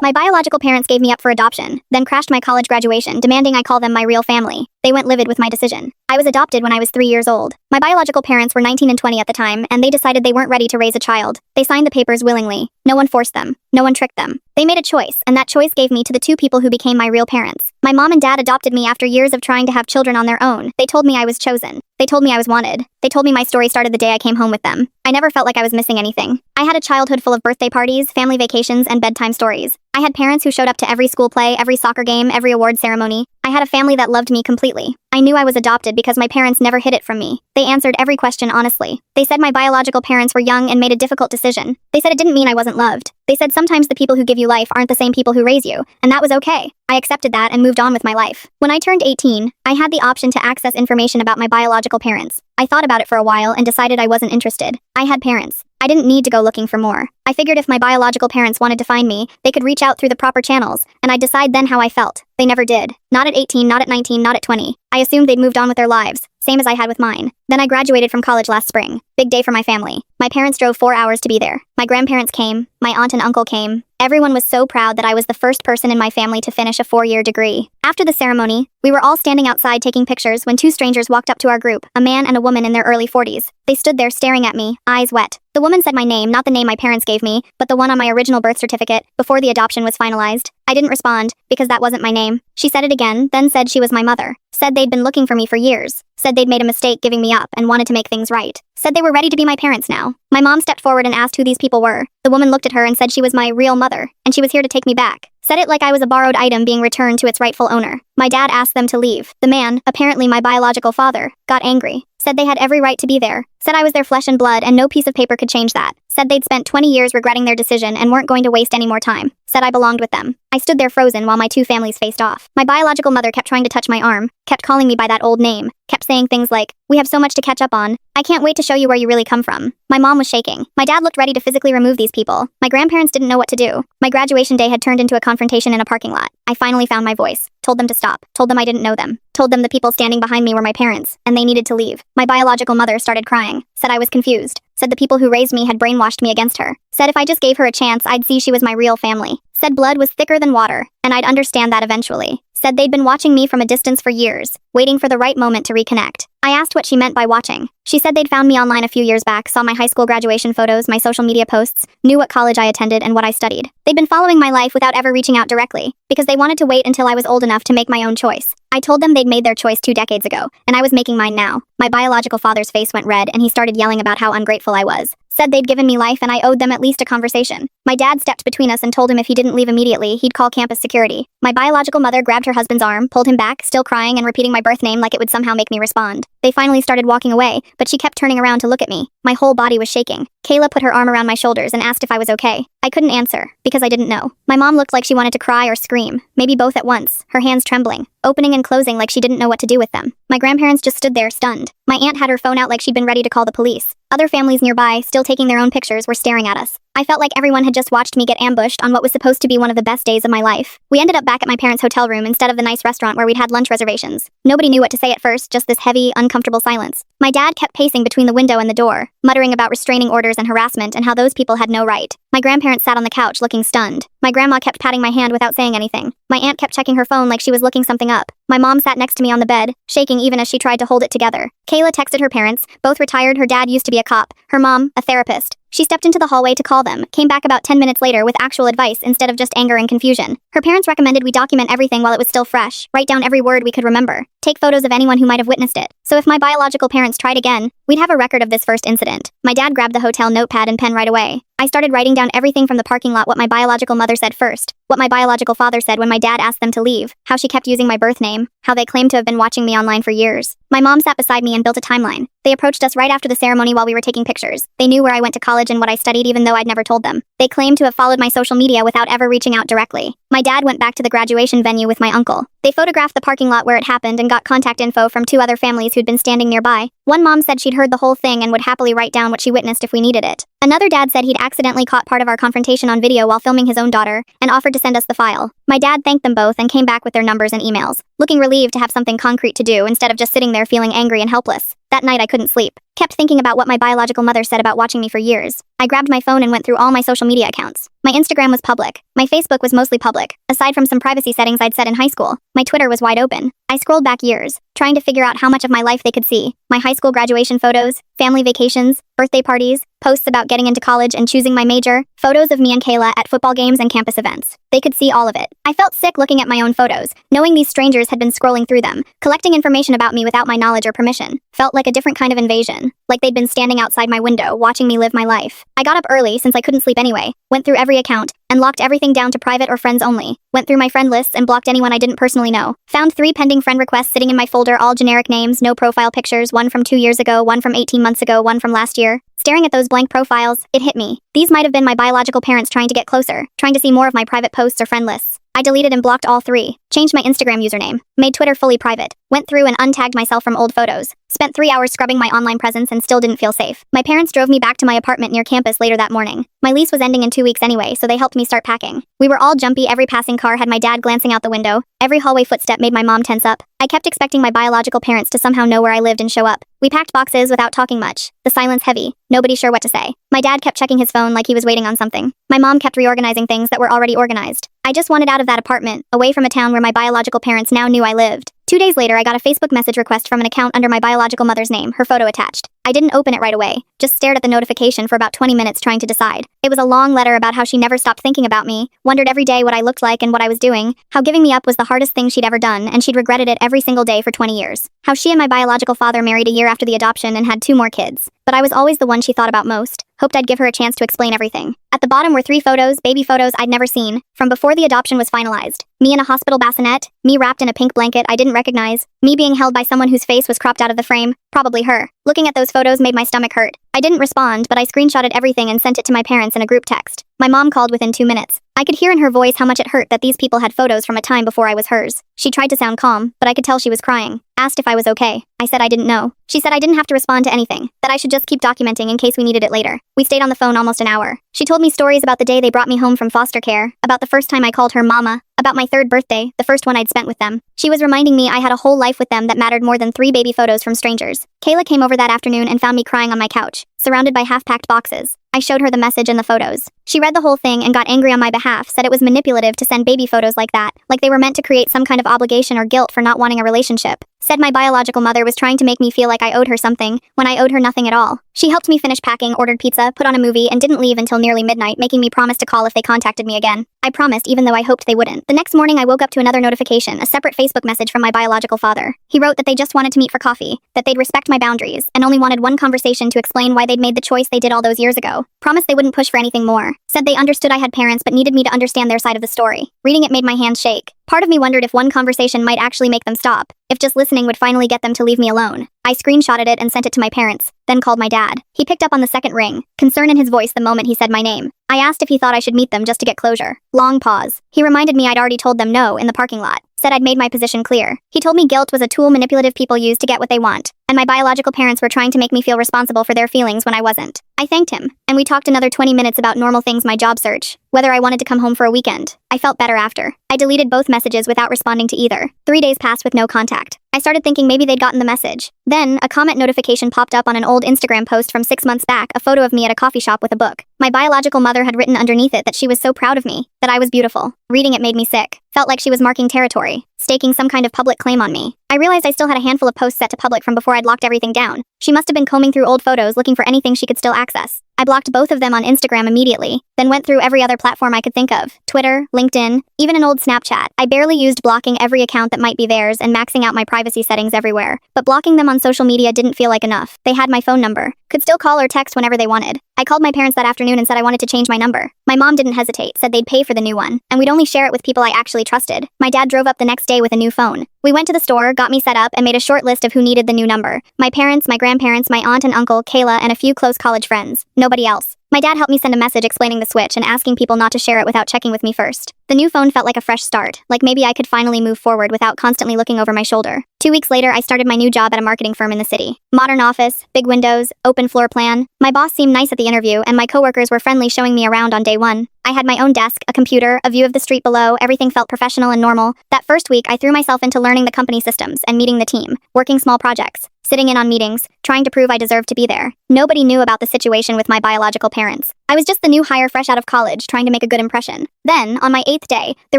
My biological parents gave me up for adoption, then crashed my college graduation, demanding I call them my real family. They went livid with my decision. I was adopted when I was 3 years old. My biological parents were 19 and 20 at the time, and they decided they weren't ready to raise a child. They signed the papers willingly. No one forced them. No one tricked them. They made a choice, and that choice gave me to the two people who became my real parents. My mom and dad adopted me after years of trying to have children on their own. They told me I was chosen. They told me I was wanted. They told me my story started the day I came home with them. I never felt like I was missing anything. I had a childhood full of birthday parties, family vacations, and bedtime stories. I had parents who showed up to every school play, every soccer game, every award ceremony. I had a family that loved me completely. I knew I was adopted because my parents never hid it from me. They answered every question honestly. They said my biological parents were young and made a difficult decision. They said it didn't mean I wasn't loved. They said sometimes the people who give you life aren't the same people who raise you, and that was okay. I accepted that and moved on with my life. When I turned 18, I had the option to access information about my biological parents. I thought about it for a while and decided I wasn't interested. I had parents. I didn't need to go looking for more. I figured if my biological parents wanted to find me, they could reach out through the proper channels, and I'd decide then how I felt. They never did. Not at 18, not at 19, not at 20. I assumed they'd moved on with their lives, same as I had with mine. Then I graduated from college last spring. Big day for my family. My parents drove 4 hours to be there. My grandparents came. My aunt and uncle came. Everyone was so proud that I was the first person in my family to finish a 4-year degree. After the ceremony, we were all standing outside taking pictures when 2 strangers walked up to our group, a man and a woman in their early 40s. They stood there staring at me, eyes wet. The woman said my name, not the name my parents gave me, but the one on my original birth certificate, before the adoption was finalized. I didn't respond, because that wasn't my name. She said it again, then said she was my mother. Said they'd been looking for me for years. Said they'd made a mistake giving me up and wanted to make things right. Said they were ready to be my parents now. My mom stepped forward and asked who these people were. The woman looked at her and said she was my real mother, and she was here to take me back. Said it like I was a borrowed item being returned to its rightful owner. My dad asked them to leave. The man, apparently my biological father, got angry. Said they had every right to be there. Said I was their flesh and blood and no piece of paper could change that. Said they'd spent 20 years regretting their decision and weren't going to waste any more time. Said I belonged with them. I stood there frozen while my 2 families faced off. My biological mother kept trying to touch my arm, kept calling me by that old name, kept saying things like, "We have so much to catch up on. I can't wait to show you where you really come from." My mom was shaking. My dad looked ready to physically remove these people. My grandparents didn't know what to do. My graduation day had turned into a confrontation in a parking lot. I finally found my voice. Told them to stop. Told them I didn't know them. Told them the people standing behind me were my parents, and they needed to leave. My biological mother started crying. Said I was confused. Said the people who raised me had brainwashed me against her. Said if I just gave her a chance, I'd see she was my real family. Said blood was thicker than water, and I'd understand that eventually. Said they'd been watching me from a distance for years, waiting for the right moment to reconnect. I asked what she meant by watching. She said they'd found me online a few years back, saw my high school graduation photos, my social media posts, knew what college I attended and what I studied. They'd been following my life without ever reaching out directly, because they wanted to wait until I was old enough to make my own choice. I told them they'd made their choice 2 decades ago, and I was making mine now. My biological father's face went red and he started yelling about how ungrateful I was. Said they'd given me life and I owed them at least a conversation. My dad stepped between us and told him if he didn't leave immediately, he'd call campus security. My biological mother grabbed her husband's arm, pulled him back, still crying and repeating my birth name like it would somehow make me respond. They finally started walking away, but she kept turning around to look at me. My whole body was shaking. Kayla put her arm around my shoulders and asked if I was okay. I couldn't answer, because I didn't know. My mom looked like she wanted to cry or scream, maybe both at once, her hands trembling, opening and closing like she didn't know what to do with them. My grandparents just stood there stunned. My aunt had her phone out like she'd been ready to call the police. Other families nearby, still taking their own pictures, were staring at us. I felt like everyone had just watched me get ambushed on what was supposed to be one of the best days of my life. We ended up back at my parents' hotel room instead of the nice restaurant where we'd had lunch reservations. Nobody knew what to say at first, just this heavy, uncomfortable silence. My dad kept pacing between the window and the door, muttering about restraining orders and harassment and how those people had no right. My grandparents sat on the couch looking stunned. My grandma kept patting my hand without saying anything. My aunt kept checking her phone like she was looking something up. My mom sat next to me on the bed, shaking even as she tried to hold it together. Kayla texted her parents, both retired. Her dad used to be a cop, her mom, a therapist. She stepped into the hallway to call them, came back about 10 minutes later with actual advice instead of just anger and confusion. Her parents recommended we document everything while it was still fresh, write down every word we could remember, take photos of anyone who might have witnessed it. So if my biological parents tried again, we'd have a record of this first incident. My dad grabbed the hotel notepad and pen right away. I started writing down everything from the parking lot, what my biological mother said first, what my biological father said when my dad asked them to leave, how she kept using my birth name, how they claimed to have been watching me online for years. My mom sat beside me and built a timeline. They approached us right after the ceremony while we were taking pictures. They knew where I went to college and what I studied even though I'd never told them. They claimed to have followed my social media without ever reaching out directly. My dad went back to the graduation venue with my uncle. They photographed the parking lot where it happened and got contact info from 2 other families who'd been standing nearby. One mom said she'd heard the whole thing and would happily write down what she witnessed if we needed it. Another dad said he'd accidentally caught part of our confrontation on video while filming his own daughter and offered to send us the file. My dad thanked them both and came back with their numbers and emails, looking relieved to have something concrete to do instead of just sitting there feeling angry and helpless. That night I couldn't sleep. Kept thinking about what my biological mother said about watching me for years. I grabbed my phone and went through all my social media accounts. My Instagram was public. My Facebook was mostly public, aside from some privacy settings I'd set in high school. My Twitter was wide open. I scrolled back years, trying to figure out how much of my life they could see. My high school graduation photos, family vacations, birthday parties, posts about getting into college and choosing my major, photos of me and Kayla at football games and campus events. They could see all of it. I felt sick looking at my own photos, knowing these strangers had been scrolling through them, collecting information about me without my knowledge or permission. Felt like a different kind of invasion, like they'd been standing outside my window, watching me live my life. I got up early since I couldn't sleep anyway, went through every account, and locked everything down to private or friends only. Went through my friend lists and blocked anyone I didn't personally know. Found 3 pending friend requests sitting in my folder, all generic names, no profile pictures, one from 2 years ago, one from 18 months ago, one from last year. Staring at those blank profiles, it hit me. These might have been my biological parents trying to get closer, trying to see more of my private posts or friend lists. I deleted and blocked all 3, changed my Instagram username, made Twitter fully private, went through and untagged myself from old photos, spent 3 hours scrubbing my online presence and still didn't feel safe. My parents drove me back to my apartment near campus later that morning. My lease was ending in 2 weeks anyway, so they helped me start packing. We were all jumpy, every passing car had my dad glancing out the window, every hallway footstep made my mom tense up. I kept expecting my biological parents to somehow know where I lived and show up. We packed boxes without talking much, the silence heavy, nobody sure what to say. My dad kept checking his phone like he was waiting on something. My mom kept reorganizing things that were already organized. I just wanted out of that apartment, away from a town where my biological parents now knew I lived. 2 days later, I got a Facebook message request from an account under my biological mother's name, her photo attached. I didn't open it right away, just stared at the notification for about 20 minutes trying to decide. It was a long letter about how she never stopped thinking about me, wondered every day what I looked like and what I was doing, how giving me up was the hardest thing she'd ever done and she'd regretted it every single day for 20 years. How she and my biological father married a year after the adoption and had 2 more kids. But I was always the one she thought about most. Hoped I'd give her a chance to explain everything. At the bottom were 3 photos, baby photos I'd never seen, from before the adoption was finalized. Me in a hospital bassinet, me wrapped in a pink blanket I didn't recognize, me being held by someone whose face was cropped out of the frame, probably her. Looking at those photos made my stomach hurt. I didn't respond, but I screenshotted everything and sent it to my parents in a group text. My mom called within 2 minutes. I could hear in her voice how much it hurt that these people had photos from a time before I was hers. She tried to sound calm, but I could tell she was crying. Asked if I was okay. I said I didn't know. She said I didn't have to respond to anything, that I should just keep documenting in case we needed it later. We stayed on the phone almost an hour. She told me stories about the day they brought me home from foster care, about the first time I called her mama, about my 3rd birthday, the first one I'd spent with them. She was reminding me I had a whole life with them that mattered more than 3 baby photos from strangers. Kayla came over that afternoon and found me crying on my couch, surrounded by half-packed boxes. I showed her the message and the photos. She read the whole thing and got angry on my behalf, said it was manipulative to send baby photos like that, like they were meant to create some kind of obligation or guilt for not wanting a relationship. Said my biological mother was trying to make me feel like I owed her something, when I owed her nothing at all. She helped me finish packing, ordered pizza, put on a movie, and didn't leave until nearly midnight, making me promise to call if they contacted me again. I promised, even though I hoped they wouldn't. The next morning I woke up to another notification, a separate Facebook message from my biological father. He wrote that they just wanted to meet for coffee, that they'd respect my boundaries, and only wanted one conversation to explain why they'd made the choice they did all those years ago. Promised they wouldn't push for anything more. Said they understood I had parents but needed me to understand their side of the story. Reading it made my hands shake. Part of me wondered if one conversation might actually make them stop, if just listening would finally get them to leave me alone. I screenshotted it and sent it to my parents, then called my dad. He picked up on the second ring, concern in his voice the moment he said my name. I asked if he thought I should meet them just to get closure. Long pause. He reminded me I'd already told them no in the parking lot. Said I'd made my position clear. He told me guilt was a tool manipulative people use to get what they want, and my biological parents were trying to make me feel responsible for their feelings when I wasn't. I thanked him, and we talked another 20 minutes about normal things, my job search, whether I wanted to come home for a weekend. I felt better after. I deleted both messages without responding to either. 3 days passed with no contact. I started thinking maybe they'd gotten the message. Then, a comment notification popped up on an old Instagram post from 6 months back, a photo of me at a coffee shop with a book. My biological mother had written underneath it that she was so proud of me, that I was beautiful. Reading it made me sick. Felt like she was marking territory, staking some kind of public claim on me. I realized I still had a handful of posts set to public from before I'd locked everything down. She must have been combing through old photos looking for anything she could still access. I blocked both of them on Instagram immediately, then went through every other platform I could think of. Twitter, LinkedIn, even an old Snapchat. I barely used blocking every account that might be theirs and maxing out my privacy settings everywhere. But blocking them on social media didn't feel like enough. They had my phone number. Could still call or text whenever they wanted. I called my parents that afternoon and said I wanted to change my number. My mom didn't hesitate, said they'd pay for the new one, and we'd only share it with people I actually trusted. My dad drove up the next day with a new phone. We went to the store, got me set up, and made a short list of who needed the new number. My parents, my grandparents, my aunt and uncle, Kayla, and a few close college friends. Nobody else. My dad helped me send a message explaining the switch and asking people not to share it without checking with me first. The new phone felt like a fresh start, like maybe I could finally move forward without constantly looking over my shoulder. 2 weeks later, I started my new job at a marketing firm in the city. Modern office, big windows, open floor plan. My boss seemed nice at the interview, and my coworkers were friendly, showing me around on day one. I had my own desk, a computer, a view of the street below. Everything felt professional and normal. That first week, I threw myself into learning the company systems and meeting the team, working small projects, sitting in on meetings, trying to prove I deserved to be there. Nobody knew about the situation with my biological parents. I was just the new hire fresh out of college, trying to make a good impression. Then, on my 8th day, the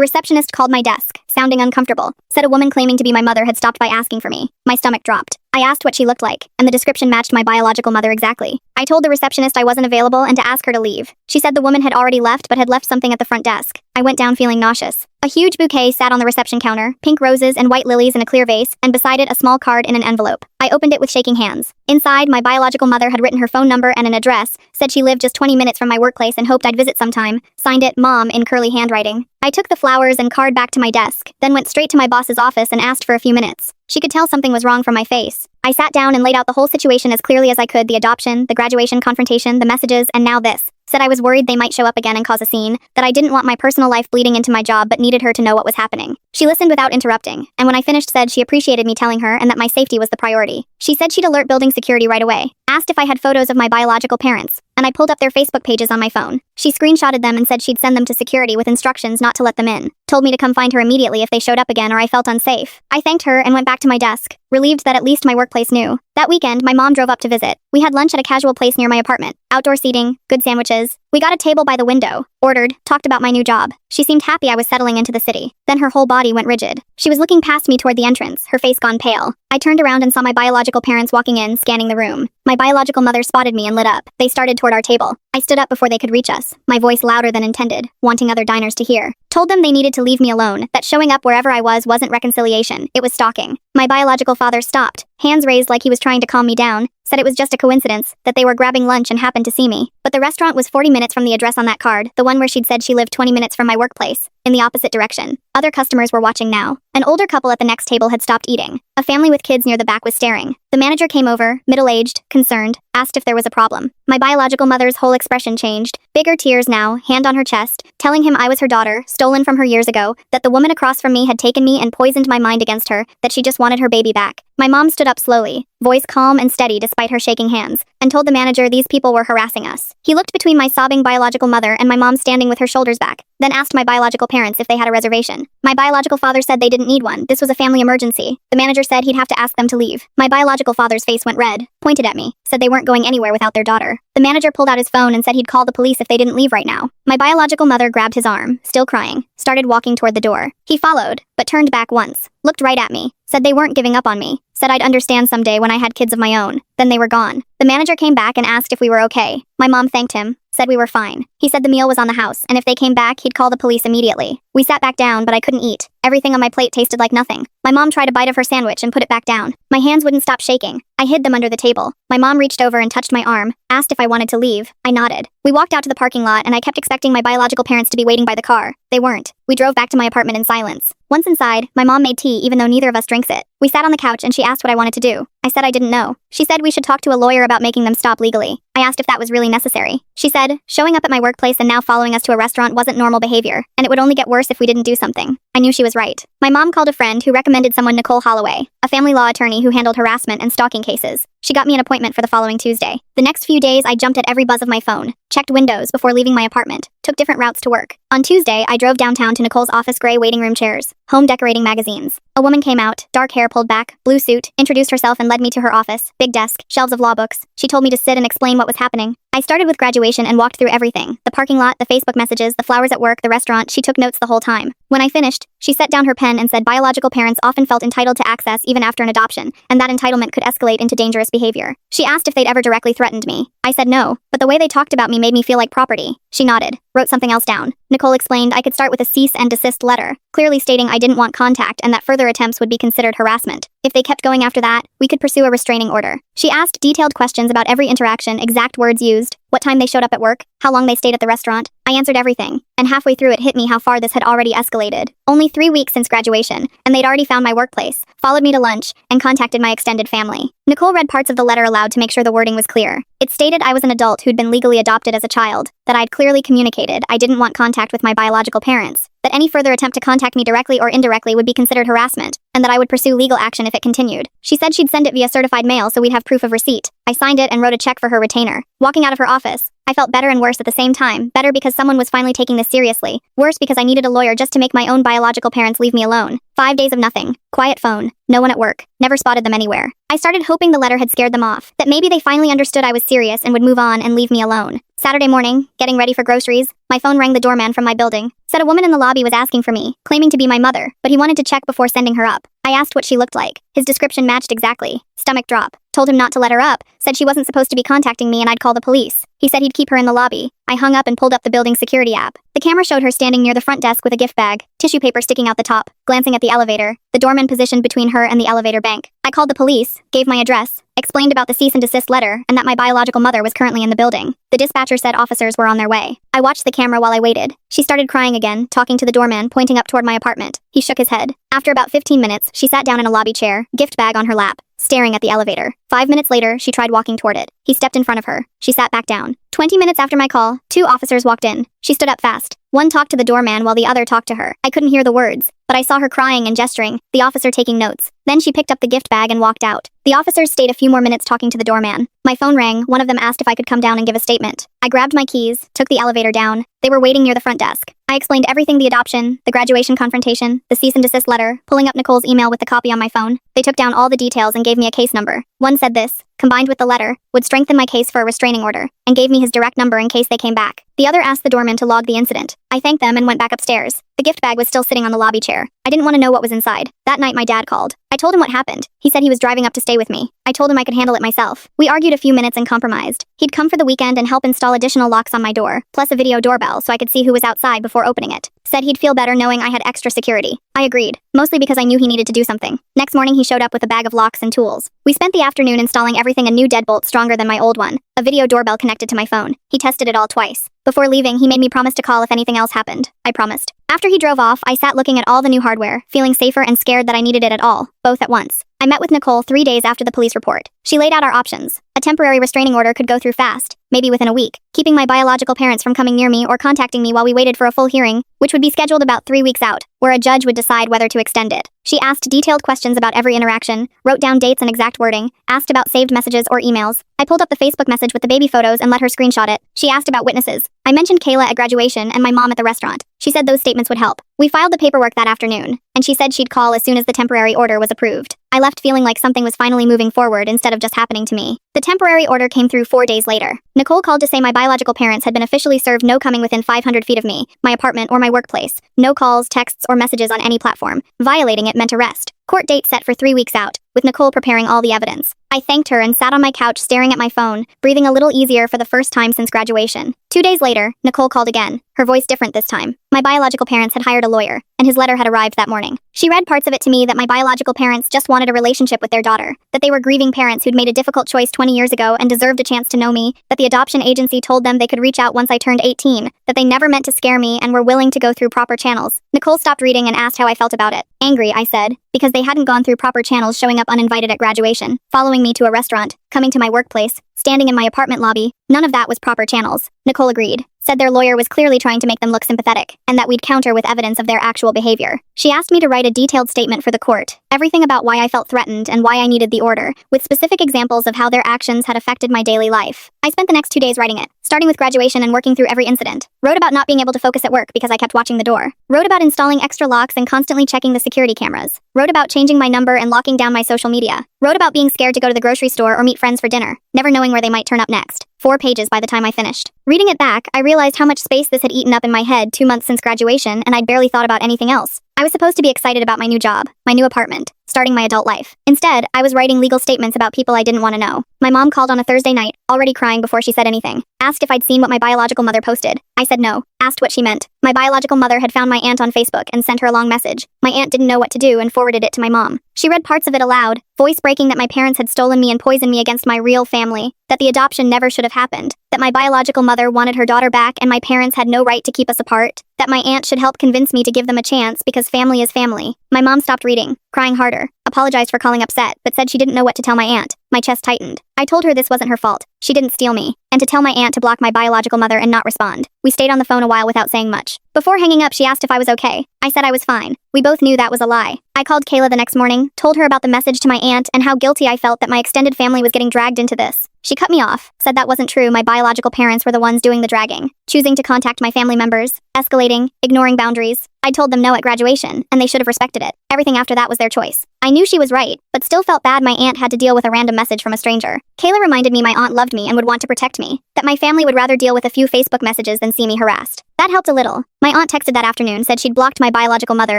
receptionist called my desk, sounding uncomfortable. Said a woman claiming to be my mother had stopped by asking for me. My stomach dropped. I asked what she looked like, and the description matched my biological mother exactly. I told the receptionist I wasn't available and to ask her to leave. She said the woman had already left but had left something at the front desk. I went down feeling nauseous. A huge bouquet sat on the reception counter, pink roses and white lilies in a clear vase, and beside it a small card in an envelope. I opened it with shaking hands. Inside, my biological mother had written her phone number and an address, said she lived just 20 minutes from my workplace and hoped I'd visit sometime, signed it Mom in curly handwriting. I took the flowers and card back to my desk, then went straight to my boss's office and asked for a few minutes. She could tell something was wrong from my face. I sat down and laid out the whole situation as clearly as I could: the adoption, the graduation confrontation, the messages, and now this. Said I was worried they might show up again and cause a scene, that I didn't want my personal life bleeding into my job but needed her to know what was happening. She listened without interrupting, and when I finished said she appreciated me telling her and that my safety was the priority. She said she'd alert building security right away, asked if I had photos of my biological parents, and I pulled up their Facebook pages on my phone. She screenshotted them and said she'd send them to security with instructions not to let them in. Told me to come find her immediately if they showed up again or I felt unsafe. I thanked her and went back to my desk, relieved that at least my workplace knew. That weekend, my mom drove up to visit. We had lunch at a casual place near my apartment. Outdoor seating, good sandwiches. We got a table by the window, ordered, talked about my new job. She seemed happy I was settling into the city. Then her whole body went rigid. She was looking past me toward the entrance, her face gone pale. I turned around and saw my biological parents walking in, scanning the room. My biological mother spotted me and lit up. They started toward our table. I stood up before they could reach us, my voice louder than intended, wanting other diners to hear. Told them they needed to leave me alone, that showing up wherever I was wasn't reconciliation, it was stalking. My biological father stopped, hands raised like he was trying to calm me down, said it was just a coincidence, that they were grabbing lunch and happened to see me. But the restaurant was 40 minutes from the address on that card, the one where she'd said she lived 20 minutes from my workplace, in the opposite direction. Other customers were watching now. An older couple at the next table had stopped eating. A family with kids near the back was staring. The manager came over, middle-aged, concerned, asked if there was a problem. My biological mother's whole expression changed. Bigger tears now, hand on her chest, telling him I was her daughter, stolen from her years ago, that the woman across from me had taken me and poisoned my mind against her, that she just wanted her baby back. My mom stood up slowly, voice calm and steady despite her shaking hands, and told the manager these people were harassing us. He looked between my sobbing biological mother and my mom standing with her shoulders back, then asked my biological parents if they had a reservation. My biological father said they didn't need one. This was a family emergency. The manager said he'd have to ask them to leave. My biological father's face went red, pointed at me, said they weren't going anywhere without their daughter. The manager pulled out his phone and said he'd call the police if they didn't leave right now. My biological mother grabbed his arm, still crying, started walking toward the door. He followed, but turned back once, looked right at me, said they weren't giving up on me, said I'd understand someday when I had kids of my own. Then they were gone. The manager came back and asked if we were okay. My mom thanked him, said we were fine. He said the meal was on the house, and if they came back, he'd call the police immediately. We sat back down, but I couldn't eat. Everything on my plate tasted like nothing. My mom tried a bite of her sandwich and put it back down. My hands wouldn't stop shaking. I hid them under the table. My mom reached over and touched my arm, asked if I wanted to leave. I nodded. We walked out to the parking lot, and I kept expecting my biological parents to be waiting by the car. They weren't. We drove back to my apartment in silence. Once inside, my mom made tea even though neither of us drinks it. We sat on the couch and she asked what I wanted to do. I said I didn't know. She said we should talk to a lawyer about making them stop legally. I asked if that was really necessary. She said, showing up at my workplace and now following us to a restaurant wasn't normal behavior, and it would only get worse if we didn't do something. I knew she was right. My mom called a friend who recommended someone, Nicole Holloway, a family law attorney who handled harassment and stalking cases. She got me an appointment for the following Tuesday. The next few days, I jumped at every buzz of my phone, checked windows before leaving my apartment, took different routes to work. On Tuesday, I drove downtown to Nicole's office, gray waiting room chairs, home decorating magazines. A woman came out, dark hair pulled back, blue suit, introduced herself and led me to her office, big desk, shelves of law books. She told me to sit and explain what was happening. I started with graduation and walked through everything. The parking lot, the Facebook messages, the flowers at work, the restaurant. She took notes the whole time. When I finished, she set down her pen and said biological parents often felt entitled to access even after an adoption, and that entitlement could escalate into dangerous behavior. She asked if they'd ever directly threatened me. I said no, but the way they talked about me made me feel like property. She nodded, wrote something else down. Nicole explained I could start with a cease and desist letter, clearly stating I didn't want contact and that further attempts would be considered harassment. If they kept going after that, we could pursue a restraining order. She asked detailed questions about every interaction, exact words used, what time they showed up at work, how long they stayed at the restaurant. I answered everything, and halfway through it hit me how far this had already escalated. Only 3 weeks since graduation, and they'd already found my workplace, followed me to lunch, and contacted my extended family. Nicole read parts of the letter aloud to make sure the wording was clear. It stated I was an adult who'd been legally adopted as a child, that I'd clearly communicated I didn't want contact with my biological parents, that any further attempt to contact me directly or indirectly would be considered harassment, and that I would pursue legal action if it continued. She said she'd send it via certified mail so we'd have proof of receipt. I signed it and wrote a check for her retainer. Walking out of her office, I felt better and worse at the same time. Better because someone was finally taking this seriously. Worse because I needed a lawyer just to make my own biological parents leave me alone. 5 days of nothing. Quiet phone. No one at work. Never spotted them anywhere. I started hoping the letter had scared them off, that maybe they finally understood I was serious and would move on and leave me alone. Saturday morning, getting ready for groceries, my phone rang. The doorman from my building said a woman in the lobby was asking for me, claiming to be my mother, but he wanted to check before sending her up. I asked what she looked like. His description matched exactly. Stomach drop. Told him not to let her up, said she wasn't supposed to be contacting me and I'd call the police. He said he'd keep her in the lobby. I hung up and pulled up the building security app. The camera showed her standing near the front desk with a gift bag, tissue paper sticking out the top, glancing at the elevator, the doorman positioned between her and the elevator bank. I called the police, gave my address, explained about the cease and desist letter, and that my biological mother was currently in the building. The dispatcher said officers were on their way. I watched the camera while I waited. She started crying again, talking to the doorman, pointing up toward my apartment. He shook his head. After about 15 minutes, she sat down in a lobby chair, gift bag on her lap, staring at the elevator. 5 minutes later, she tried walking toward it. He stepped in front of her. She sat back down. 20 minutes after my call, 2 officers walked in. She stood up fast. One talked to the doorman while the other talked to her. I couldn't hear the words, but I saw her crying and gesturing, the officer taking notes. Then she picked up the gift bag and walked out. The officers stayed a few more minutes talking to the doorman. My phone rang. One of them asked if I could come down and give a statement. I grabbed my keys, took the elevator down. They were waiting near the front desk. I explained everything: the adoption, the graduation confrontation, the cease and desist letter, pulling up Nicole's email with the copy on my phone. They took down all the details and gave me a case number. One said this, combined with the letter, would strengthen my case for a restraining order, and gave me his direct number in case they came back. The other asked the doorman to log the incident. I thanked them and went back upstairs. The gift bag was still sitting on the lobby chair. I didn't want to know what was inside. That night my dad called. I told him what happened. He said he was driving up to stay with me. I told him I could handle it myself. We argued a few minutes and compromised. He'd come for the weekend and help install additional locks on my door, plus a video doorbell so I could see who was outside before opening it. Said he'd feel better knowing I had extra security. I agreed, mostly because I knew he needed to do something. Next morning he showed up with a bag of locks and tools. We spent the afternoon installing everything: a new deadbolt stronger than my old one, a video doorbell connected to my phone. He tested it all twice. Before leaving, he made me promise to call if anything else happened. I promised. After he drove off, I sat looking at all the new hardware, feeling safer and scared that I needed it at all, both at once. I met with Nicole 3 days after the police report. She laid out our options. A temporary restraining order could go through fast, maybe within a week, keeping my biological parents from coming near me or contacting me while we waited for a full hearing, which would be scheduled about 3 weeks out, where a judge would decide whether to extend it. She asked detailed questions about every interaction, wrote down dates and exact wording, asked about saved messages or emails. I pulled up the Facebook message with the baby photos and let her screenshot it. She asked about witnesses. I mentioned Kayla at graduation and my mom at the restaurant. She said those statements would help. We filed the paperwork that afternoon, and she said she'd call as soon as the temporary order was approved. I left feeling like something was finally moving forward instead of just happening to me. The temporary order came through 4 days later. Nicole called to say my biological parents had been officially served no coming within 500 feet of me, my apartment, or my workplace. No calls, texts, or messages on any platform. Violating it meant arrest. Court date set for 3 weeks out, with Nicole preparing all the evidence. I thanked her and sat on my couch staring at my phone, breathing a little easier for the first time since graduation. 2 days later, Nicole called again, her voice different this time. My biological parents had hired a lawyer, and his letter had arrived that morning. She read parts of it to me: that my biological parents just wanted a relationship with their daughter, that they were grieving parents who'd made a difficult choice 20 years ago and deserved a chance to know me, that the adoption agency told them they could reach out once I turned 18, that they never meant to scare me and were willing to go through proper channels. Nicole stopped reading and asked how I felt about it. Angry, I said, because they hadn't gone through proper channels: showing up uninvited at graduation, following me to a restaurant, coming to my workplace, standing in my apartment lobby. None of that was proper channels. Nicole agreed, said their lawyer was clearly trying to make them look sympathetic, and that we'd counter with evidence of their actual behavior. She asked me to write a detailed statement for the court, everything about why I felt threatened and why I needed the order, with specific examples of how their actions had affected my daily life. I spent the next 2 days writing it, starting with graduation and working through every incident. Wrote about not being able to focus at work because I kept watching the door. Wrote about installing extra locks and constantly checking the security cameras. Wrote about changing my number and locking down my social media. Wrote about being scared to go to the grocery store or meet friends for dinner, never knowing where they might turn up next. 4 pages by the time I finished. Reading it back, I realized how much space this had eaten up in my head 2 months since graduation, and I'd barely thought about anything else. I was supposed to be excited about my new job, my new apartment, starting my adult life. Instead, I was writing legal statements about people I didn't want to know. My mom called on a Thursday night, already crying before she said anything. Asked if I'd seen what my biological mother posted. I said no. Asked what she meant. My biological mother had found my aunt on Facebook and sent her a long message. My aunt didn't know what to do and forwarded it to my mom. She read parts of it aloud, voice breaking that my parents had stolen me and poisoned me against my real family, that the adoption never should have happened, that my biological mother wanted her daughter back and my parents had no right to keep us apart, that my aunt should help convince me to give them a chance because family is family. My mom stopped reading, crying harder, apologized for calling upset, but said she didn't know what to tell my aunt. My chest tightened. I told her this wasn't her fault. She didn't steal me, and to tell my aunt to block my biological mother and not respond. We stayed on the phone a while without saying much. Before hanging up, she asked if I was okay. I said I was fine. We both knew that was a lie. I called Kayla the next morning, told her about the message to my aunt and how guilty I felt that my extended family was getting dragged into this. She cut me off, said that wasn't true, my biological parents were the ones doing the dragging, choosing to contact my family members, escalating, ignoring boundaries. I told them no at graduation, and they should have respected it. Everything after that was their choice. I knew she was right, but still felt bad my aunt had to deal with a random message from a stranger. Kayla reminded me my aunt loved me and would want to protect me, that my family would rather deal with a few Facebook messages than see me harassed. That helped a little. My aunt texted that afternoon, said she'd blocked my biological mother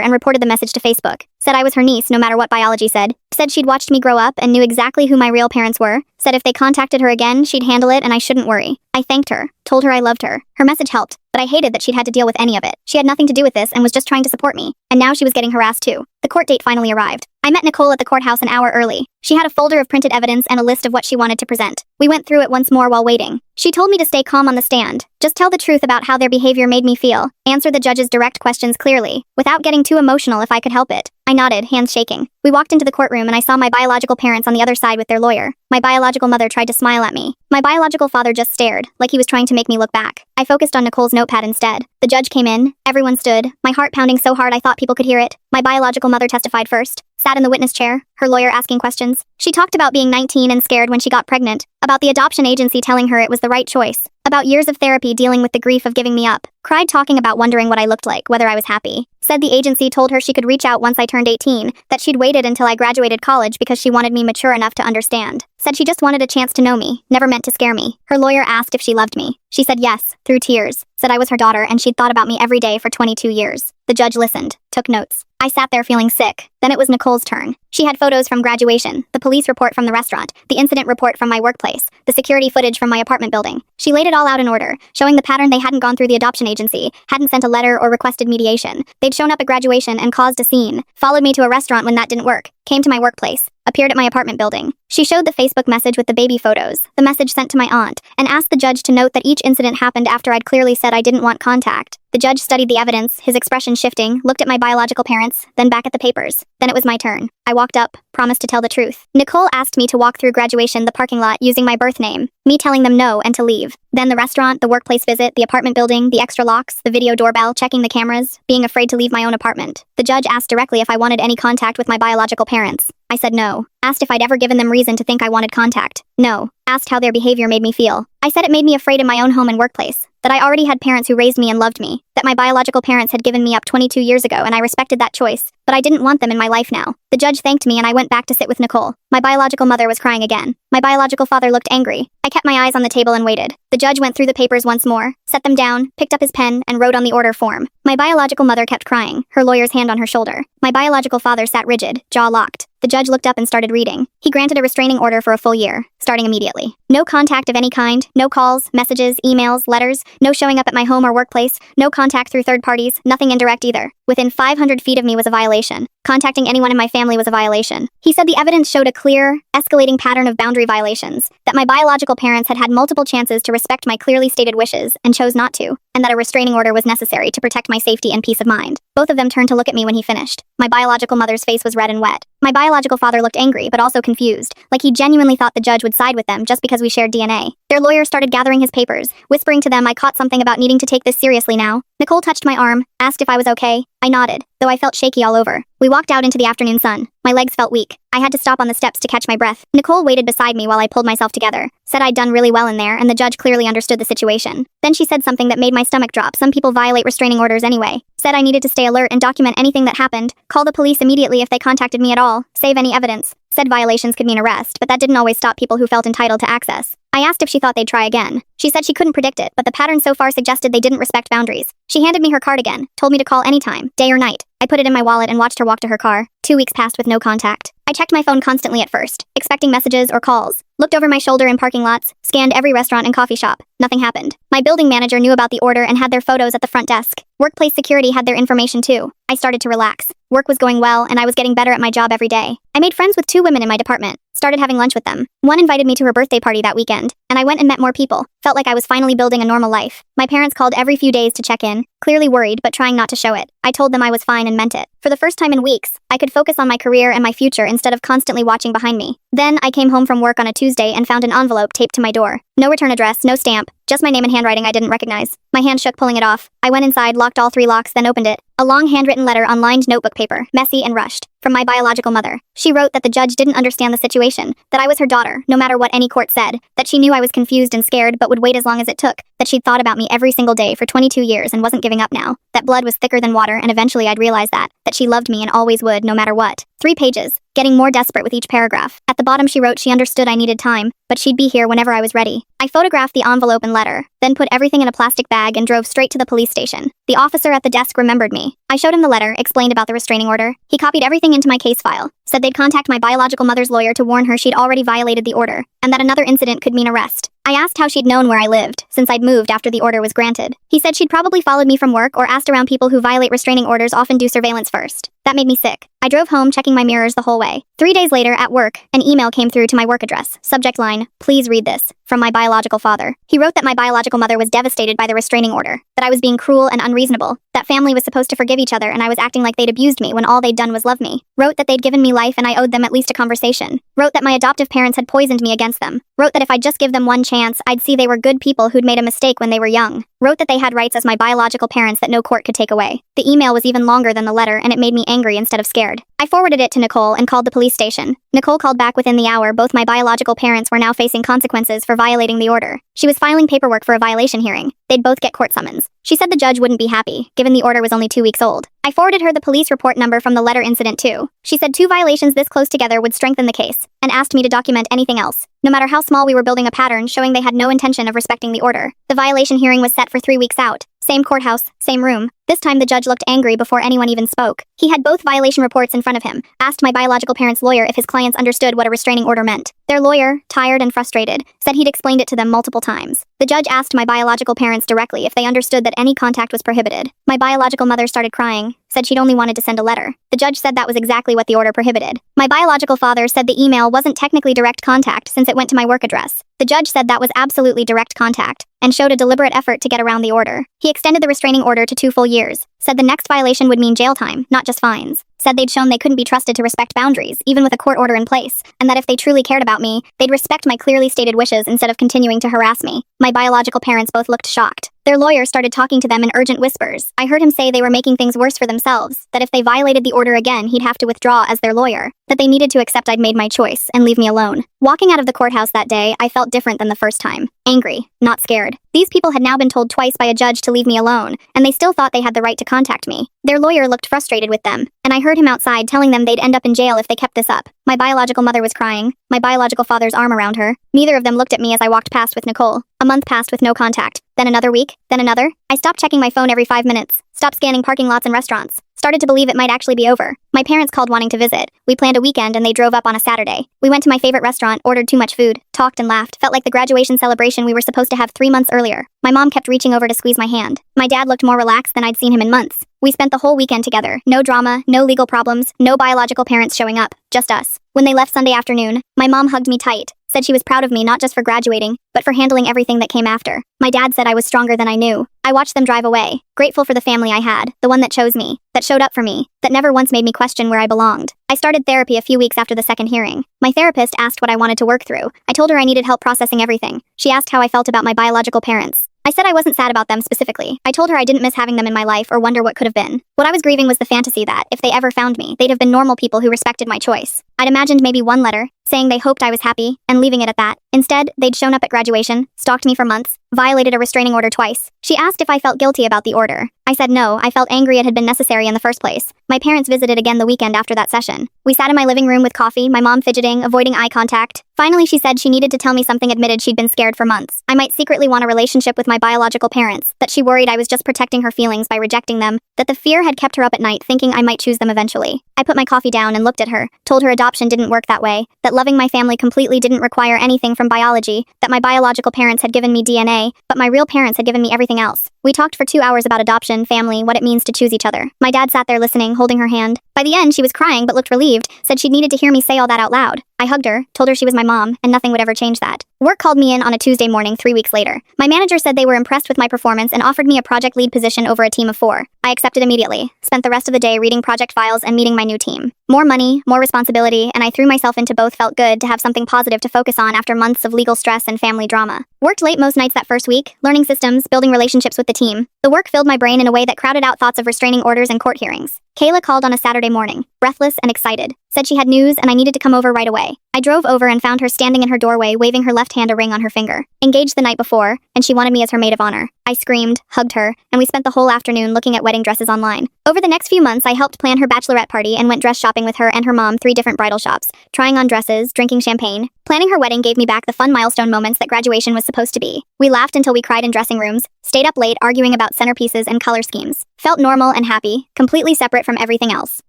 and reported the message to Facebook, said I was her niece no matter what biology said she'd watched me grow up and knew exactly who my real parents were, said if they contacted her again, she'd handle it and I shouldn't worry. I thanked her, told her I loved her. Her message helped, but I hated that she'd had to deal with any of it. She had nothing to do with this and was just trying to support me, and now she was getting harassed too. The court date finally arrived. I met Nicole at the courthouse an hour early. She had a folder of printed evidence and a list of what she wanted to present. We went through it once more while waiting. She told me to stay calm on the stand, just tell the truth about how their behavior made me feel, answer the judge's direct questions clearly, without getting too emotional if I could help it. I nodded, hands shaking. We walked into the courtroom and I saw my biological parents on the other side with their lawyer. My biological mother tried to smile at me. My biological father just stared, like he was trying to make me look back. I focused on Nicole's notepad instead. The judge came in, everyone stood, my heart pounding so hard I thought people could hear it. My biological mother testified first, sat in the witness chair, her lawyer asking questions. She talked about being 19 and scared when she got pregnant, about the adoption agency telling her it was the right choice, about years of therapy dealing with the grief of giving me up, cried talking about wondering what I looked like, whether I was happy, said the agency told her she could reach out once I turned 18, that she'd waited until I graduated college because she wanted me mature enough to understand, said she just wanted a chance to know me, never meant to scare me. Her lawyer asked if she loved me. She said yes, through tears, said I was her daughter and she'd thought about me every day for 22 years. The judge listened, took notes. I sat there feeling sick. Then it was Nicole's turn. She had photos from graduation, the police report from the restaurant, the incident report from my workplace, the security footage from my apartment building. She laid it all out in order, showing the pattern they hadn't gone through the adoption agency, hadn't sent a letter or requested mediation. They'd shown up at graduation and caused a scene, followed me to a restaurant when that didn't work, came to my workplace, appeared at my apartment building. She showed the Facebook message with the baby photos, the message sent to my aunt, and asked the judge to note that each incident happened after I'd clearly said I didn't want contact. The judge studied the evidence, his expression shifting, looked at my biological parents, then back at the papers. Then it was my turn. I walked up, promised to tell the truth. Nicole asked me to walk through graduation, the parking lot, using my birth name, me telling them no and to leave. Then the restaurant, the workplace visit, the apartment building, the extra locks, the video doorbell, checking the cameras, being afraid to leave my own apartment. The judge asked directly if I wanted any contact with my biological parents. I said no. Asked if I'd ever given them reason to think I wanted contact. No. Asked how their behavior made me feel. I said it made me afraid in my own home and workplace. That I already had parents who raised me and loved me. That my biological parents had given me up 22 years ago and I respected that choice. But I didn't want them in my life now. The judge thanked me and I went back to sit with Nicole. My biological mother was crying again. My biological father looked angry. I kept my eyes on the table and waited. The judge went through the papers once more, set them down, picked up his pen, and wrote on the order form. My biological mother kept crying, her lawyer's hand on her shoulder. My biological father sat rigid, jaw locked. The judge looked up and started reading. He granted a restraining order for a full year, starting immediately. No contact of any kind, no calls, messages, emails, letters, no showing up at my home or workplace, no contact through third parties, nothing indirect either. Within 500 feet of me was a violation. Contacting anyone in my family was a violation. He said the evidence showed a clear, escalating pattern of boundary violations, that my biological parents had had multiple chances to respect my clearly stated wishes and chose not to, and that a restraining order was necessary to protect my safety and peace of mind. Both of them turned to look at me when he finished. My biological mother's face was red and wet. My biological father looked angry but also confused, like he genuinely thought the judge would side with them just because we shared DNA. Their lawyer started gathering his papers, whispering to them I caught something about needing to take this seriously now. Nicole touched my arm, asked if I was okay. I nodded, though I felt shaky all over. We walked out into the afternoon sun. My legs felt weak. I had to stop on the steps to catch my breath. Nicole waited beside me while I pulled myself together, said I'd done really well in there and the judge clearly understood the situation. Then she said something that made my stomach drop. Some people violate restraining orders anyway. Said I needed to stay alert and document anything that happened, call the police immediately if they contacted me at all, save any evidence. said violations could mean arrest, but that didn't always stop people who felt entitled to access. I asked if she thought they'd try again. She said she couldn't predict it, but the pattern so far suggested they didn't respect boundaries. She handed me her card again, told me to call anytime, day or night. I put it in my wallet and watched her walk to her car. 2 weeks passed with no contact. I checked my phone constantly at first, expecting messages or calls. Looked over my shoulder in parking lots, scanned every restaurant and coffee shop. Nothing happened. My building manager knew about the order and had their photos at the front desk. Workplace security had their information too. I started to relax. Work was going well, and I was getting better at my job every day. I made friends with 2 women in my department. Started having lunch with them. One invited me to her birthday party that weekend, and I went and met more people. Felt like I was finally building a normal life. My parents called every few days to check in, clearly worried but trying not to show it. I told them I was fine and meant it. For the first time in weeks, I could focus on my career and my future instead of constantly watching behind me. Then I came home from work on a Tuesday and found an envelope taped to my door. No return address, no stamp, just my name and handwriting I didn't recognize. My hand shook pulling it off. I went inside, locked all 3 locks, then opened it. A long handwritten letter on lined notebook paper, messy and rushed, from my biological mother. She wrote that the judge didn't understand the situation, that I was her daughter, no matter what any court said, that she knew I was confused and scared but would wait as long as it took, that she'd thought about me every single day for 22 years and wasn't giving up now, that blood was thicker than water and eventually I'd realize that she loved me and always would no matter what. 3 pages, getting more desperate with each paragraph. At the bottom she wrote she understood I needed time, but she'd be here whenever I was ready. I photographed the envelope and letter, then put everything in a plastic bag and drove straight to the police station. The officer at the desk remembered me. I showed him the letter, explained about the restraining order. He copied everything into my case file, said they'd contact my biological mother's lawyer to warn her she'd already violated the order, and that another incident could mean arrest. I asked how she'd known where I lived, since I'd moved after the order was granted. He said she'd probably followed me from work or asked around. People who violate restraining orders often do surveillance first. That made me sick. I drove home checking my mirrors the whole way. 3 days later, at work, an email came through to my work address. Subject line, "Please read this," from my biological father. He wrote that my biological mother was devastated by the restraining order, that I was being cruel and unreasonable, that family was supposed to forgive each other and I was acting like they'd abused me when all they'd done was love me. Wrote that they'd given me life and I owed them at least a conversation. Wrote that my adoptive parents had poisoned me against them. Wrote that if I'd just give them one chance, I'd see they were good people who'd made a mistake when they were young. Wrote that they had rights as my biological parents that no court could take away. The email was even longer than the letter and it made me angry instead of scared. I forwarded it to Nicole and called the police station. Nicole called back within the hour. Both my biological parents were now facing consequences for violating the order. She was filing paperwork for a violation hearing. They'd both get court summons. She said the judge wouldn't be happy, given the order was only 2 weeks old. I forwarded her the police report number from the letter incident too. She said 2 violations this close together would strengthen the case, and asked me to document anything else. No matter how small, we were building a pattern showing they had no intention of respecting the order. The violation hearing was set for 3 weeks out. Same courthouse, same room. This time the judge looked angry before anyone even spoke. He had both violation reports in front of him, asked my biological parents' lawyer if his clients understood what a restraining order meant. Their lawyer, tired and frustrated, said he'd explained it to them multiple times. The judge asked my biological parents directly if they understood that any contact was prohibited. My biological mother started crying, said she'd only wanted to send a letter. The judge said that was exactly what the order prohibited. My biological father said the email wasn't technically direct contact since it went to my work address. The judge said that was absolutely direct contact, and showed a deliberate effort to get around the order. He extended the restraining order to 2 full years, said the next violation would mean jail time, not just fines, said they'd shown they couldn't be trusted to respect boundaries, even with a court order in place, and that if they truly cared about me, they'd respect my clearly stated wishes instead of continuing to harass me. My biological parents both looked shocked. Their lawyer started talking to them in urgent whispers. I heard him say they were making things worse for themselves, that if they violated the order again he'd have to withdraw as their lawyer, that they needed to accept I'd made my choice and leave me alone. Walking out of the courthouse that day, I felt different than the first time. Angry, not scared. These people had now been told twice by a judge to leave me alone, and they still thought they had the right to contact me. Their lawyer looked frustrated with them, and I heard him outside telling them they'd end up in jail if they kept this up. My biological mother was crying, my biological father's arm around her. Neither of them looked at me as I walked past with Nicole. A month passed with no contact, then another week, then another. I stopped checking my phone every 5 minutes, stopped scanning parking lots and restaurants, started to believe it might actually be over. My parents called wanting to visit. We planned a weekend and they drove up on a Saturday. We went to my favorite restaurant, ordered too much food, talked and laughed, felt like the graduation celebration we were supposed to have 3 months earlier. My mom kept reaching over to squeeze my hand. My dad looked more relaxed than I'd seen him in months. We spent the whole weekend together. No drama, no legal problems, no biological parents showing up, just us. When they left Sunday afternoon, my mom hugged me tight, said she was proud of me not just for graduating, but for handling everything that came after. My dad said I was stronger than I knew. I watched them drive away, grateful for the family I had, the one that chose me, that showed up for me, that never once made me question where I belonged. I started therapy a few weeks after the second hearing. My therapist asked what I wanted to work through. I told her I needed help processing everything. She asked how I felt about my biological parents. I said I wasn't sad about them specifically. I told her I didn't miss having them in my life or wonder what could have been. What I was grieving was the fantasy that, if they ever found me, they'd have been normal people who respected my choice. I'd imagined maybe one letter, saying they hoped I was happy, and leaving it at that. Instead, they'd shown up at graduation, stalked me for months, violated a restraining order twice. She asked if I felt guilty about the order. I said no, I felt angry it had been necessary in the first place. My parents visited again the weekend after that session. We sat in my living room with coffee, my mom fidgeting, avoiding eye contact. Finally, she said she needed to tell me something, admitted she'd been scared for months. I might secretly want a relationship with my biological parents, that she worried I was just protecting her feelings by rejecting them, that the fear had kept her up at night thinking I might choose them eventually. I put my coffee down and looked at her, told her adoption didn't work that way, that loving my family completely didn't require anything from biology, that my biological parents had given me DNA, but my real parents had given me everything else. We talked for 2 hours about adoption, family, what it means to choose each other. My dad sat there listening, holding her hand. By the end, she was crying but looked relieved, said she needed to hear me say all that out loud. I hugged her, told her she was my mom, and nothing would ever change that. Work called me in on a Tuesday morning 3 weeks later. My manager said they were impressed with my performance and offered me a project lead position over a team of 4. I accepted immediately, spent the rest of the day reading project files and meeting my new team. More money, more responsibility, and I threw myself into both. Felt good to have something positive to focus on after months of legal stress and family drama. Worked late most nights that first week, learning systems, building relationships with the team. The work filled my brain in a way that crowded out thoughts of restraining orders and court hearings. Kayla called on a Saturday morning, breathless and excited. Said she had news and I needed to come over right away. I drove over and found her standing in her doorway, waving her left hand, a ring on her finger. Engaged the night before, and she wanted me as her maid of honor. I screamed, hugged her, and we spent the whole afternoon looking at wedding dresses online. Over the next few months, I helped plan her bachelorette party and went dress shopping with her and her mom, 3 different bridal shops, trying on dresses, drinking champagne. Planning her wedding gave me back the fun milestone moments that graduation was supposed to be. We laughed until we cried in dressing rooms, stayed up late arguing about centerpieces and color schemes. Felt normal and happy, completely separate from everything else.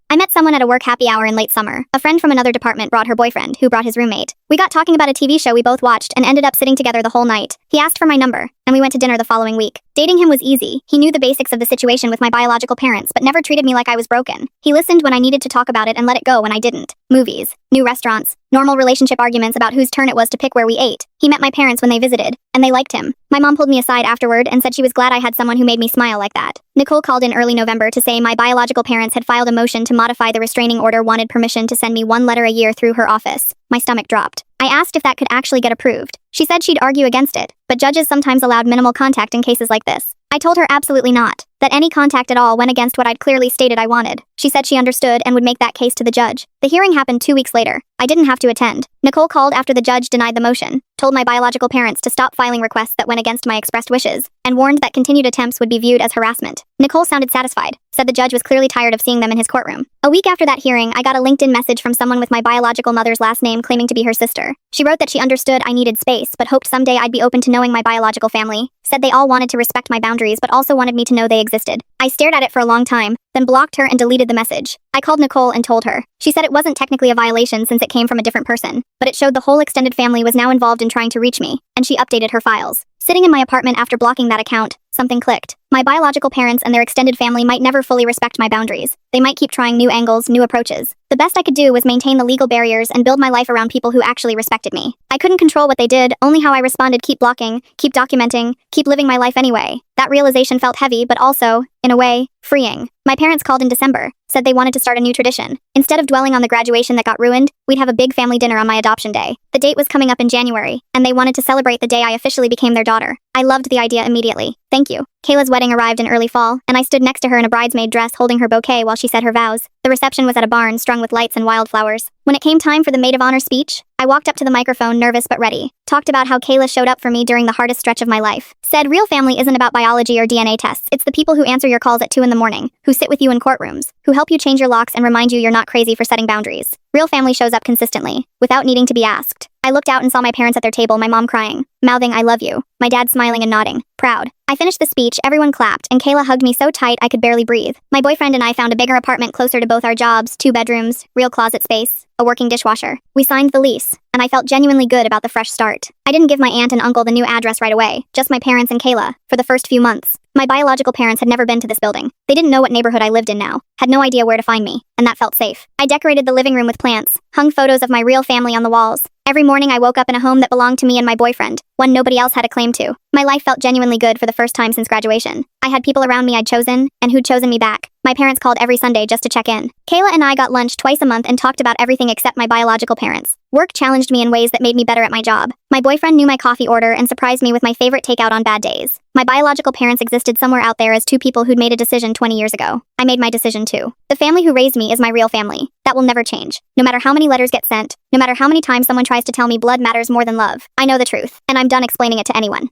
I met someone at a work happy hour in late summer. A friend from another department brought her boyfriend, who brought his roommate. We got talking about a TV show we both watched and ended up sitting together the whole night. He asked for my number, and we went to dinner the following week. Dating him was easy. He knew the basics of the situation with my biological parents, but never treated me like I was broken. He listened when I needed to talk about it and let it go when I didn't. Movies, new restaurants, normal relationship arguments about whose turn it was to pick where we ate. He met my parents when they visited, and they liked him. My mom pulled me aside afterward and said she was glad I had someone who made me smile like that. Nicole called in early November to say my biological parents had filed a motion to modify the restraining order, wanted permission to send me 1 letter a year through her office. My stomach dropped. I asked if that could actually get approved. She said she'd argue against it, but judges sometimes allowed minimal contact in cases like this. I told her absolutely not, that any contact at all went against what I'd clearly stated I wanted. She said she understood and would make that case to the judge. The hearing happened 2 weeks later. I didn't have to attend. Nicole called after the judge denied the motion, told my biological parents to stop filing requests that went against my expressed wishes, and warned that continued attempts would be viewed as harassment. Nicole sounded satisfied, said the judge was clearly tired of seeing them in his courtroom. A week after that hearing, I got a LinkedIn message from someone with my biological mother's last name claiming to be her sister. She wrote that she understood I needed space, but hoped someday I'd be open to knowing my biological family. Said they all wanted to respect my boundaries, but also wanted me to know they existed. I stared at it for a long time, then blocked her and deleted the message. I called Nicole and told her. She said it wasn't technically a violation since it came from a different person, but it showed the whole extended family was now involved in trying to reach me, and she updated her files. Sitting in my apartment after blocking that account, something clicked. My biological parents and their extended family might never fully respect my boundaries. They might keep trying new angles, new approaches. The best I could do was maintain the legal barriers and build my life around people who actually respected me. I couldn't control what they did, only how I responded. Keep blocking, keep documenting, keep living my life anyway. That realization felt heavy, but also, in a way, freeing. My parents called in December, said they wanted to start a new tradition. Instead of dwelling on the graduation that got ruined, we'd have a big family dinner on my adoption day. The date was coming up in January, and they wanted to celebrate the day I officially became their daughter. I loved the idea immediately. Thank you. Kayla's wedding arrived in early fall, and I stood next to her in a bridesmaid dress holding her bouquet while she said her vows. The reception was at a barn strung with lights and wildflowers. When it came time for the maid of honor speech, I walked up to the microphone nervous but ready. Talked about how Kayla showed up for me during the hardest stretch of my life. Said real family isn't about biology or DNA tests. It's the people who answer your calls at 2 in the morning, who sit with you in courtrooms, who help you change your locks and remind you you're not crazy for setting boundaries. Real family shows up consistently, without needing to be asked. I looked out and saw my parents at their table, my mom crying, mouthing I love you, my dad smiling and nodding, proud. I finished the speech, everyone clapped, and Kayla hugged me so tight I could barely breathe. My boyfriend and I found a bigger apartment closer to both our jobs, 2 bedrooms, real closet space, a working dishwasher. We signed the lease, and I felt genuinely good about the fresh start. I didn't give my aunt and uncle the new address right away, just my parents and Kayla, for the first few months. My biological parents had never been to this building. They didn't know what neighborhood I lived in now, had no idea where to find me, and that felt safe. I decorated the living room with plants, hung photos of my real family on the walls. Every morning I woke up in a home that belonged to me and my boyfriend, one nobody else had a claim to. My life felt genuinely good for the first time since graduation. I had people around me I'd chosen, and who'd chosen me back. My parents called every Sunday just to check in. Kayla and I got lunch twice a month and talked about everything except my biological parents. Work challenged me in ways that made me better at my job. My boyfriend knew my coffee order and surprised me with my favorite takeout on bad days. My biological parents existed somewhere out there as two people who'd made a decision 20 years ago. I made my decision too. The family who raised me is my real family. That will never change. No matter how many letters get sent, no matter how many times someone tries to tell me blood matters more than love, I know the truth, and I'm done explaining it to anyone.